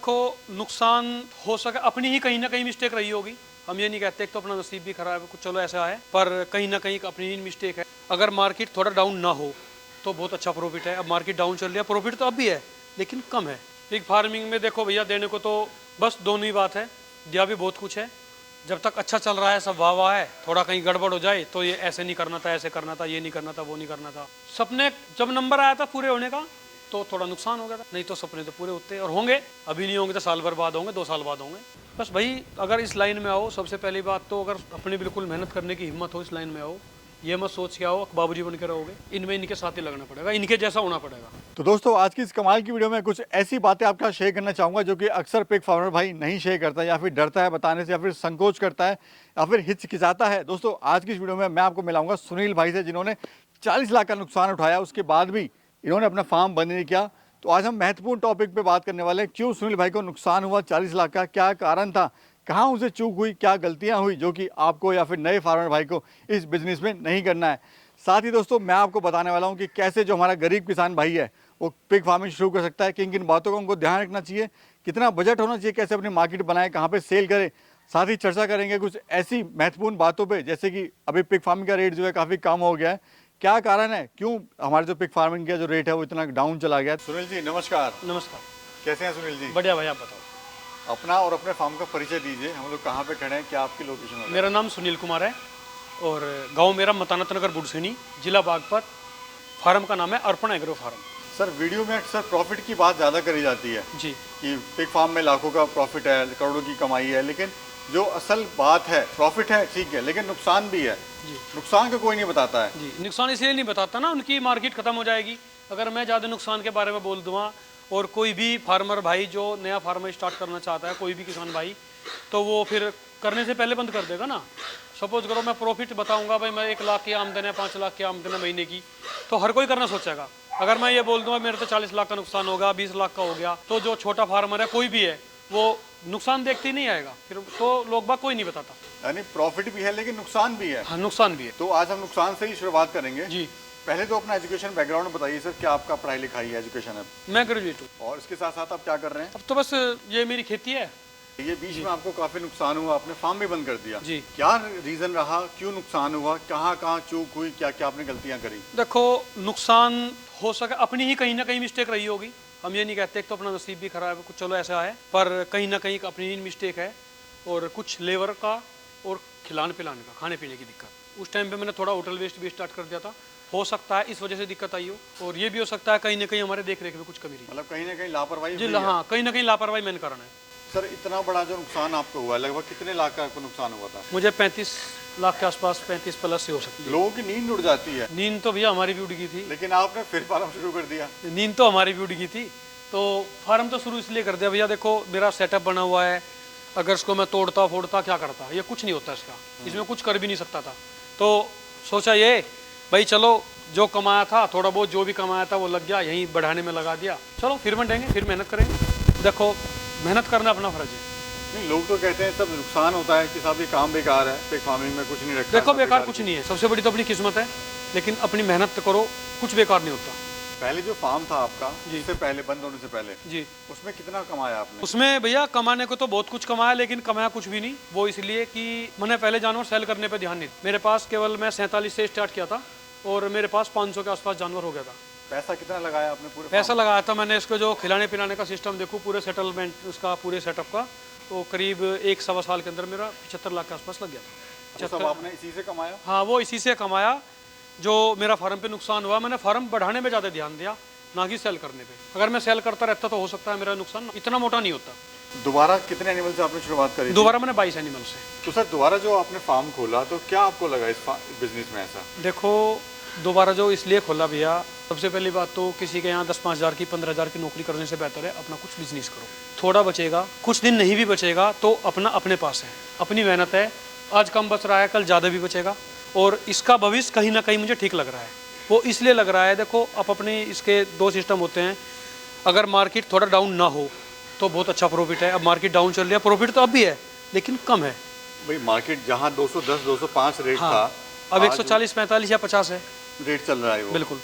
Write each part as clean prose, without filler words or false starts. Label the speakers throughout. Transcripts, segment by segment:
Speaker 1: देखो नुकसान हो सके अपनी ही कहीं ना कहीं मिस्टेक रही होगी। हम ये नहीं कहते तो अपना नसीब भी खराब है, कुछ चलो ऐसा है, पर कहीं ना कहीं अपनी ही मिस्टेक है। अगर मार्केट थोड़ा डाउन ना हो तो बहुत अच्छा प्रॉफिट है। अब मार्केट डाउन चल रही है, प्रॉफिट तो अब भी है लेकिन कम है। पिग फार्मिंग में देखो भैया, देने को तो बस दोनों ही बात है, दिया भी बहुत कुछ है। जब तक अच्छा चल रहा है सब वाह वाह है, थोड़ा कहीं गड़बड़ हो जाए तो ये ऐसे नहीं करना था, ऐसे करना था, ये नहीं करना था, वो नहीं करना था। सपने जब नंबर आया था पूरे होने का तो थोड़ा नुकसान हो गया था, नहीं तो सपने तो पूरे होते और होंगे। अभी नहीं होंगे तो साल भर बाद होंगे, 2 साल बाद होंगे। बस भाई अगर इस लाइन में आओ, सबसे पहली बात तो अगर अपनी बिल्कुल मेहनत करने की हिम्मत हो, इस लाइन में आओ। ये मत सोच के आओ बाबूजी बन के रहोगे, इनमें इनके साथ ही लगना पड़ेगा, इनके जैसा होना पड़ेगा।
Speaker 2: तो दोस्तों आज की इस कमाल की वीडियो में कुछ ऐसी बातें आपके साथ शेयर करना चाहूँगा जो कि अक्सर पिग फार्मर भाई नहीं शेयर करता है, या फिर डरता है बताने से, या फिर संकोच करता है, या फिर हिचकिचाता है। दोस्तों आज की इस वीडियो में मैं आपको मिलाऊंगा सुनील भाई से, जिन्होंने 40 लाख का नुकसान उठाया, उसके बाद भी इन्होंने अपना फार्म बंद नहीं किया। तो आज हम महत्वपूर्ण टॉपिक पे बात करने वाले हैं, क्यों सुनील भाई को नुकसान हुआ 40 लाख का, क्या कारण था, कहाँ उसे चूक हुई, क्या गलतियाँ हुई जो कि आपको या फिर नए फार्मर भाई को इस बिजनेस में नहीं करना है। साथ ही दोस्तों मैं आपको बताने वाला हूँ कि कैसे जो हमारा गरीब किसान भाई है वो पिग फार्मिंग शुरू कर सकता है, किन किन बातों का उनको ध्यान रखना चाहिए, कितना बजट होना चाहिए, कैसे अपनी मार्केट बनाए, कहाँ पे सेल करे। साथ ही चर्चा करेंगे कुछ ऐसी महत्वपूर्ण बातों पे, जैसे कि अभी पिग फार्मिंग का रेट जो है काफ़ी कम हो गया है, क्या कारण है, क्यों हमारे जो पिग फार्मिंग का जो रेट है वो इतना डाउन चला गया है। सुनील जी नमस्कार।
Speaker 1: नमस्कार।
Speaker 2: कैसे हैं सुनील जी?
Speaker 1: बढ़िया भाई, आप बताओ।
Speaker 2: अपना और अपने फार्म का परिचय दीजिए, हम लोग कहाँ पे खड़े हैं, क्या आपकी लोकेशन है?
Speaker 1: मेरा नाम सुनील कुमार है और गांव मेरा मतानत नगर बुडसेनी, जिला बागपत। फार्म का नाम है अर्पण एग्रो फार्म।
Speaker 2: सर वीडियो में अक्सर प्रॉफिट की बात ज़्यादा करी जाती है
Speaker 1: जी।
Speaker 2: कि पिग फार्म में लाखों का प्रॉफिट है, करोड़ों की कमाई है, लेकिन जो असल बात है, प्रॉफिट है ठीक है, लेकिन नुकसान भी है।
Speaker 1: जी।
Speaker 2: नुकसान का कोई नहीं बताता है।
Speaker 1: जी, नुकसान इसलिए नहीं बताता ना, उनकी मार्केट खत्म हो जाएगी अगर मैं ज़्यादा नुकसान के बारे में बोल दूँगा। और कोई भी फार्मर भाई जो नया फार्मर स्टार्ट करना चाहता है, कोई भी किसान भाई, तो वो फिर करने से पहले बंद कर देगा ना। सपोज करो मैं प्रॉफिट बताऊंगा भाई, मैं 1 लाख की आमदन है, 5 लाख की आमदन है महीने की, तो हर कोई करना सोचेगा। अगर मैं ये बोल दूंगा मेरे तो 40 लाख का नुकसान होगा, 20 लाख का हो गया, तो जो छोटा फार्मर है कोई भी है वो नुकसान देखते ही नहीं आएगा, फिर तो लोग बाग कोई नहीं बताता।
Speaker 2: यानी प्रॉफिट भी है लेकिन नुकसान भी है।
Speaker 1: हाँ, नुकसान भी है।
Speaker 2: तो आज हम नुकसान से ही शुरुआत करेंगे।
Speaker 1: जी।
Speaker 2: पहले तो अपना एजुकेशन बैकग्राउंड बताइए सर, क्या आपका पढ़ाई लिखाई है, एजुकेशन है?
Speaker 1: मैं ग्रेजुएट हूँ।
Speaker 2: और इसके साथ साथ आप क्या कर रहे हैं?
Speaker 1: अब तो बस ये मेरी खेती है।
Speaker 2: ये बीच में आपको काफी नुकसान हुआ, आपने फार्म भी बंद कर दिया
Speaker 1: जी।
Speaker 2: क्या रीजन रहा, क्यों नुकसान हुआ, कहाँ कहाँ चूक हुई, क्या क्या आपने गलतियाँ करी?
Speaker 1: देखो नुकसान हो सके अपनी ही कहीं ना कहीं मिस्टेक रही होगी। हम ये नहीं कहते तो अपना नसीब भी खराब है, कुछ चलो ऐसा है, पर कहीं ना कहीं अपनी ही मिस्टेक है। और कुछ लेबर का और खिलाने पिलाने का, खाने पीने की दिक्कत। उस टाइम पे मैंने थोड़ा होटल वेस्ट भी स्टार्ट कर दिया था, हो सकता है इस वजह से दिक्कत आई हो। और ये भी हो सकता है कहीं ना कहीं हमारे देख रेख में कुछ कमी रही।
Speaker 2: मतलब कहीं ना कहीं लापरवाही
Speaker 1: जी
Speaker 2: हुई है।
Speaker 1: हाँ, कहीं ना कहीं लापरवाही मैंने करना है।
Speaker 2: सर इतना बड़ा जो नुकसान आपको हुआ, लगभग कितने लाख का आपको नुकसान हुआ था?
Speaker 1: मुझे 35 लाख के आसपास, 35 प्लस से हो सकती है।
Speaker 2: लोगों की नींद उड़ जाती है।
Speaker 1: नींद तो भैया हमारी भी उड़ गई थी।
Speaker 2: लेकिन आपने फिर फार्म शुरू कर दिया।
Speaker 1: नींद तो हमारी भी उड़ गई थी, तो फार्म तो शुरू इसलिए कर दिया भैया, देखो मेरा सेटअप बना हुआ है, अगर इसको मैं तोड़ता फोड़ता क्या करता, ये कुछ नहीं होता इसका, इसमें कुछ कर भी नहीं सकता था। तो सोचा ये भाई चलो जो कमाया था, थोड़ा बहुत जो भी कमाया था वो लग गया, यहीं बढ़ाने में लगा दिया, चलो फिर बढ़ेंगे, फिर मेहनत करेंगे। देखो मेहनत करना अपना फर्ज है।
Speaker 2: नहीं, लोग तो कहते हैं सब नुकसान होता है कि साहब ये काम बेकार है, पिग फार्मिंग में कुछ नहीं रखता।
Speaker 1: देखो बेकार कुछ नहीं है, सबसे बड़ी तो अपनी किस्मत है, लेकिन अपनी मेहनत करो, कुछ बेकार नहीं होता।
Speaker 2: पहले जो फार्म था आपका,
Speaker 1: जी।
Speaker 2: इससे पहले बंद होने से पहले,
Speaker 1: जी।
Speaker 2: उसमें कितना कमाया आपने?
Speaker 1: उसमें भैया कमाने को तो बहुत कुछ कमाया, लेकिन कमाया कुछ भी नहीं। वो इसलिए कि मैंने पहले जानवर सेल करने पे ध्यान नहीं, मेरे पास केवल मैं 47 से स्टार्ट किया था और मेरे पास 500 के आसपास जानवर हो गया था।
Speaker 2: पैसा कितना लगाया आपने पूरे?
Speaker 1: पैसा लगाया था मैंने, इसको जो खिलाने पिलाने का सिस्टम देखो, पूरे सेटलमेंट उसका, पूरे सेटअप का, तो करीब 1-1.25 साल के अंदर मेरा 75 लाख के आसपास लग गया था।
Speaker 2: वो सब आपने इसी से कमाया?
Speaker 1: हाँ, वो इसी से कमाया। जो मेरा फार्म पे नुकसान हुआ, मैंने फार्म बढ़ाने में ज़्यादा ध्यान दिया, ना कि सेल करने पे। अगर मैं सेल करता रहता तो हो सकता है मेरा नुकसान इतना मोटा नहीं होता।
Speaker 2: दोबारा कितने एनिमल से आपने शुरुआत करी?
Speaker 1: दोबारा मैंने 22 एनिमल से।
Speaker 2: तो सर दोबारा जो आपने फार्म खोला, तो क्या आपको लगा इस बिजनेस में ऐसा?
Speaker 1: देखो दोबारा जो इसलिए खोला भैया, सबसे पहली बात तो किसी के यहाँ 10-5 हज़ार की, 15 हज़ार की नौकरी करने से बेहतर है अपना कुछ बिजनेस करो। थोड़ा बचेगा, कुछ दिन नहीं भी बचेगा तो अपना अपने पास है, अपनी मेहनत है। आज कम बच रहा है, कल ज़्यादा भी बचेगा, और इसका भविष्य कहीं ना कहीं मुझे ठीक लग रहा है। वो इसलिए लग रहा है, देखो अब अपने इसके 2 सिस्टम होते हैं। अगर मार्केट थोड़ा डाउन ना हो तो बहुत अच्छा प्रॉफिट है। अब मार्केट डाउन चल रही है, प्रॉफिट तो अब भी है लेकिन कम है।
Speaker 2: भाई मार्केट जहाँ 210, 205 रेट
Speaker 1: हाँ,
Speaker 2: था,
Speaker 1: अब 140, 45 या 50 है
Speaker 2: रेट चल रहा है वो।
Speaker 1: बिल्कुल।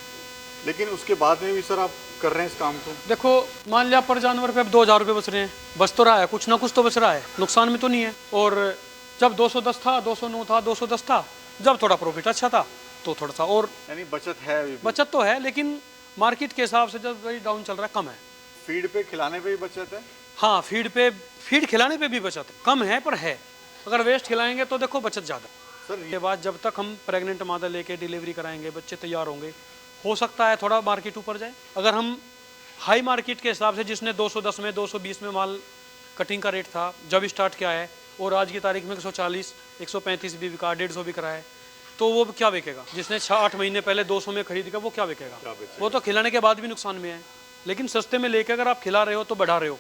Speaker 2: लेकिन उसके बाद में भी सर आप कर रहे हैं इस काम को?
Speaker 1: देखो मान लिया पर जानवर पे अब 2,000 रुपये बच रहे हैं, बच तो रहा है, कुछ ना कुछ तो बच रहा है, नुकसान में तो नहीं है। और जब 210 था, 209 था, 210 था, जब थोड़ा प्रॉफिट अच्छा था तो थोड़ा सा और
Speaker 2: यानी बचत है अभी भी।
Speaker 1: बचत तो है, लेकिन मार्केट के हिसाब से जब वही डाउन चल रहा है, कम है।
Speaker 2: फीड पे खिलाने पे भी बचत है?
Speaker 1: हाँ, फीड खिलाने पे भी बचत कम है, पर है। अगर वेस्ट खिलाएंगे तो देखो बचत ज़्यादा।
Speaker 2: सर
Speaker 1: के बाद जब तक हम प्रेग्नेंट मादा लेके डिलीवरी कराएंगे, बच्चे तैयार होंगे, हो सकता है थोड़ा मार्केट ऊपर जाए। अगर हम हाई मार्केट के हिसाब से, जिसने 210 में 220 में माल कटिंग का रेट था जब स्टार्ट किया है, और आज की तारीख में 140 135 भी बिका, 150 बिक रहा है, तो वो क्या बेचेगा? जिसने 6-8 महीने पहले 200 में खरीद का, वो क्या बेचेगा? वो तो खिलाने के बाद भी नुकसान में है। लेकिन सस्ते में लेके अगर आप खिला रहे हो तो बढ़ा रहे हो,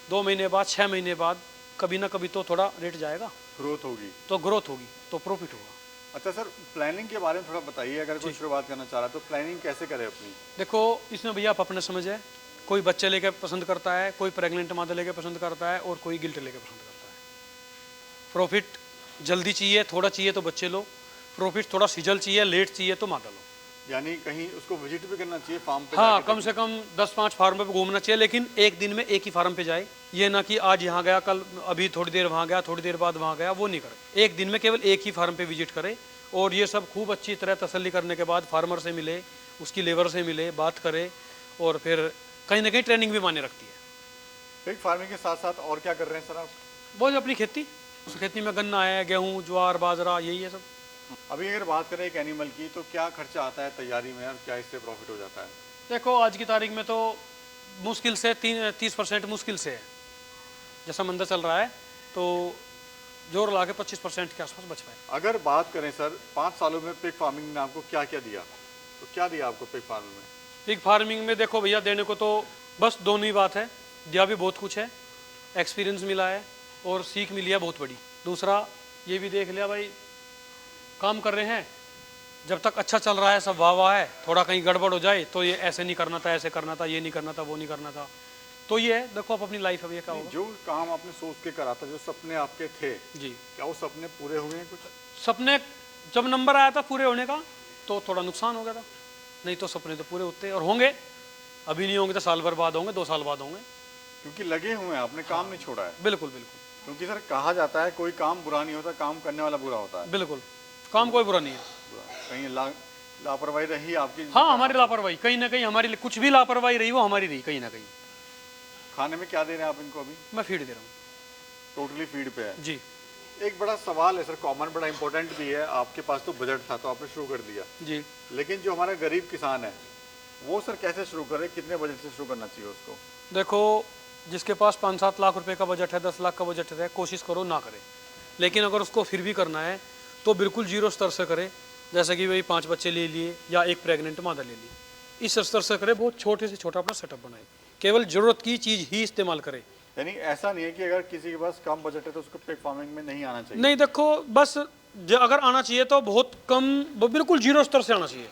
Speaker 1: 2 महीने बाद 6 महीने बाद कभी ना कभी तो थोड़ा रेट जाएगा,
Speaker 2: ग्रोथ होगी,
Speaker 1: तो ग्रोथ होगी, तो प्रॉफिट होगा।
Speaker 2: अच्छा सर, प्लानिंग के बारे में थोड़ा बताइए। अगर कोई शुरुआत करना चाह रहा है तो प्लानिंग कैसे करे अपनी?
Speaker 1: देखो इसमें भैया आप अपने समझ है, कोई बच्चे लेके पसंद करता है, कोई प्रेग्नेंट मादा लेके पसंद करता है, और कोई गिल्ट लेके पसंद करता है। प्रॉफिट जल्दी चाहिए, थोड़ा चाहिए तो बच्चे लो, प्रॉफिट थोड़ा सीजल चाहिए, लेट चाहिए तो मादा लो।
Speaker 2: यानी कहीं उसको विजिट भी करना चाहिए फार्म पे?
Speaker 1: हाँ, कम से कम 10-5 फार्म पे घूमना चाहिए, लेकिन एक दिन में एक ही फार्म पे जाए। ये ना कि आज यहाँ गया, कल अभी थोड़ी देर वहाँ गया, थोड़ी देर बाद वहाँ गया, वो नहीं करे। एक दिन में केवल एक ही फार्म पे विजिट करे, और ये सब खूब अच्छी तरह तसल्ली करने के बाद फार्मर से मिले, उसकी लेबर से मिले, बात करे, और फिर कहीं ना कहीं ट्रेनिंग भी माने रखती है।
Speaker 2: पिग फार्मिंग के साथ साथ और क्या कर रहे हैं सर आप?
Speaker 1: वो जो अपनी खेती, उस खेती में गन्ना है, गेहूँ, ज्वार, बाजरा, यही है सब।
Speaker 2: अभी अगर बात करें एक एनिमल की, तो क्या खर्चा आता है तैयारी में और क्या इससे प्रॉफिट हो जाता है?
Speaker 1: देखो आज की तारीख में तो मुश्किल से 30% मुश्किल से है, जैसा मंदा चल रहा है, तो जोर ला के 25% के आसपास बच पाए।
Speaker 2: अगर बात करें सर 5 सालों में पिग फार्मिंग ने आपको क्या क्या दिया, तो क्या दिया आपको पिग फार्मिंग में?
Speaker 1: पिग फार्मिंग में देखो भैया, देने को तो बस दोनों ही बात है, दिया भी बहुत कुछ है, एक्सपीरियंस मिला है और सीख मिली है बहुत बड़ी। दूसरा ये भी देख लिया भाई, काम कर रहे हैं, जब तक अच्छा चल रहा है सब वाह वाह है, थोड़ा कहीं गड़बड़ हो जाए तो ये ऐसे नहीं करना था, ऐसे करना था, ये नहीं करना था, वो नहीं करना था, तो ये है। देखो आप अपनी लाइफ अब ये क्या होगा।
Speaker 2: जो काम आपने सोच के करा था, जो सपने आपके थे
Speaker 1: जी,
Speaker 2: क्या वो सपने पूरे हुए हैं? कुछ
Speaker 1: सपने जब नंबर आया था पूरे होने का तो थोड़ा नुकसान हो गया था, नहीं तो सपने तो पूरे होते और होंगे। अभी नहीं होंगे तो साल भर बाद होंगे, 2 साल बाद होंगे,
Speaker 2: क्योंकि लगे हुए हैं, आपने काम नहीं छोड़ा है।
Speaker 1: बिल्कुल बिल्कुल।
Speaker 2: क्योंकि सर कहा जाता है कोई काम बुरा नहीं होता, काम करने वाला बुरा होता है।
Speaker 1: बिल्कुल, काम कोई बुरा नहीं है।
Speaker 2: कहीं लापरवाही रही आपकी?
Speaker 1: हाँ, हमारी लापरवाही कहीं ना कहीं, हमारी कुछ भी लापरवाही रही वो हमारी रही कहीं ना कहीं।
Speaker 2: खाने में क्या दे रहे हैं आप इनको अभी?
Speaker 1: मैं फीड दे रहा हूँ,
Speaker 2: टोटली फीड पे है
Speaker 1: जी।
Speaker 2: एक बड़ा सवाल है सर, कॉमन, बड़ा इंपॉर्टेंट भी है। आपके पास तो बजट था तो आपने शुरू कर दिया
Speaker 1: जी,
Speaker 2: लेकिन जो हमारा गरीब किसान है वो सर कैसे शुरू करे, कितने बजट से शुरू करना चाहिए उसको?
Speaker 1: देखो जिसके पास 5-7 लाख रुपए का बजट है, 10 लाख का बजट है, कोशिश करो ना करे। लेकिन अगर उसको फिर भी करना है तो बिल्कुल जीरो स्तर से करे, जैसे कि भाई 5 बच्चे ले लिए या एक प्रेग्नेंट मादा ले ली, इस स्तर से करे। बहुत छोटे से छोटा अपना सेटअप बनाए, केवल ज़रूरत की चीज़ ही इस्तेमाल करे।
Speaker 2: यानी ऐसा नहीं है कि अगर किसी के पास कम बजट है तो उसको पिग फार्मिंग में नहीं आना चाहिए?
Speaker 1: नहीं, देखो बस अगर आना चाहिए तो बहुत कम, बिल्कुल जीरो स्तर से आना चाहिए।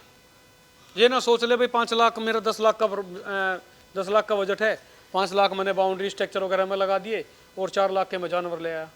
Speaker 1: ये ना सोच ले भाई 5 लाख मेरा 10 लाख का बजट है, 5 लाख मैंने बाउंड्री स्ट्रक्चर वगैरह में लगा दिए और 4 लाख के मैं जानवर ले आया,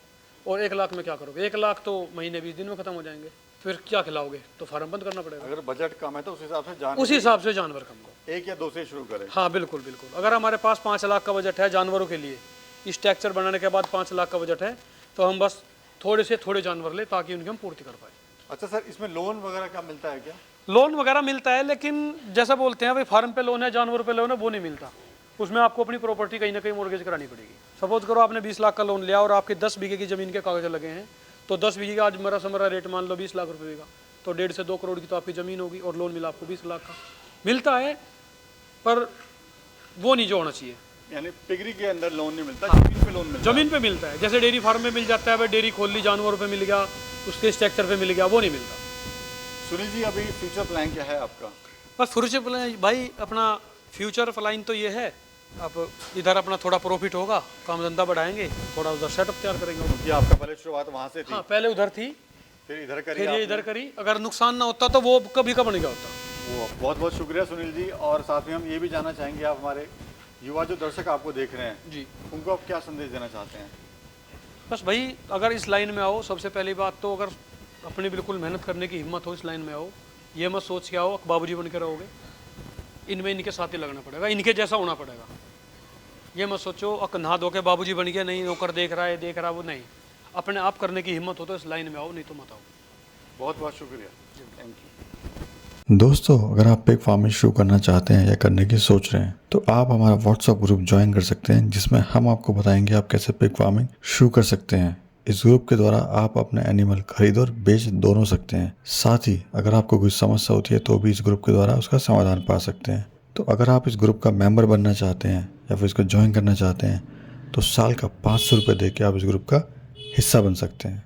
Speaker 1: और 1 लाख में क्या करोगे? 1 लाख तो महीने 20 दिन में खत्म हो जाएंगे, फिर क्या खिलाओगे? तो फार्म बंद करना पड़ेगा।
Speaker 2: अगर बजट कम है तो उस हिसाब से
Speaker 1: उसी हिसाब से जानवर कम करो,
Speaker 2: 1 या 2 से शुरू करें।
Speaker 1: हाँ बिल्कुल बिल्कुल। अगर हमारे पास 5 लाख का बजट है जानवरों के लिए, स्ट्रक्चर बनाने के बाद 5 लाख का बजट है, तो हम बस थोड़े से थोड़े जानवर ले ताकि उनकी हम पूर्ति कर पाए।
Speaker 2: अच्छा सर, इसमें लोन वगैरह क्या मिलता है क्या?
Speaker 1: लोन वगैरह मिलता है, लेकिन जैसा बोलते हैं भाई फार्म पे लोन है, जानवरों पे लोन है, वो नहीं मिलता। उसमें आपको अपनी प्रॉपर्टी कहीं ना कहीं मॉर्गेज करानी पड़ेगी। सपोज करो आपने 20 लाख का लोन लिया और आपके 10 बीघे की ज़मीन के कागज लगे हैं, तो 10 बीघे का आज मरा समरा रेट मान लो 20 लाख रुपये का, तो 1.5 से 2 करोड़ की तो आपकी ज़मीन होगी, और लोन मिला आपको 20 लाख का। मिलता है पर वो नहीं जो होना चाहिए।
Speaker 2: यानी पिगरी के अंदर लोन नहीं मिलता, जमीन पे लोन मिलता है।
Speaker 1: ज़मीन पे मिलता है, जैसे डेयरी फार्म में मिल जाता है, भाई डेयरी खोल ली, जानवरों पे मिल गया, उसके स्ट्रक्चर पे मिल गया, वो नहीं मिलता।
Speaker 2: सुनील जी, अभी फ्यूचर प्लान क्या है आपका?
Speaker 1: बस फ्यूचर प्लान भाई, अपना फ्यूचर प्लान तो ये है, अब इधर अपना थोड़ा प्रॉफिट होगा, काम धंधा बढ़ाएंगे, थोड़ा उधर सेटअप तैयार करेंगे।
Speaker 2: क्योंकि आपका पहले शुरुआत वहाँ से थी।
Speaker 1: हाँ, पहले उधर थी,
Speaker 2: फिर इधर करी,
Speaker 1: फिर ये
Speaker 2: आपने।
Speaker 1: इधर करी। अगर नुकसान ना होता तो वो कभी का बन गया होता।
Speaker 2: वो बहुत बहुत शुक्रिया सुनील जी। और साथ में हम ये भी जानना चाहेंगे, आप हमारे युवा जो दर्शक आपको देख रहे हैं
Speaker 1: जी,
Speaker 2: उनको आप क्या संदेश देना चाहते हैं?
Speaker 1: बस भाई अगर इस लाइन में आओ, सबसे पहली बात तो अगर अपनी बिल्कुल मेहनत करने की हिम्मत हो, इस लाइन में आओ। ये मत सोच के आओ बाबूजी बन के रहोगे, इनमें इनके साथ ही लगना पड़ेगा, इनके जैसा होना पड़ेगा। ये मत सोचो नहा धो के बाबूजी बन गया, नहीं नौकर देख रहा है वो नहीं। अपने आप करने की हिम्मत हो तो इस लाइन में आओ, नहीं तो मत आओ।
Speaker 2: बहुत बहुत शुक्रिया, थैंक यू।
Speaker 3: दोस्तों, अगर आप पिग फार्मिंग शुरू करना चाहते हैं या करने की सोच रहे हैं तो आप हमारा व्हाट्सएप ग्रुप ज्वाइन कर सकते हैं, जिसमें हम आपको बताएंगे आप कैसे पिग फार्मिंग शुरू कर सकते हैं। इस ग्रुप के द्वारा आप अपने एनिमल खरीद और बेच दोनों सकते हैं। साथ ही अगर आपको कोई समस्या होती है तो भी इस ग्रुप के द्वारा उसका समाधान पा सकते हैं। तो अगर आप इस ग्रुप का मेंबर बनना चाहते हैं या फिर इसको ज्वाइन करना चाहते हैं तो साल का 500 रुपये दे के आप इस ग्रुप का हिस्सा बन सकते हैं।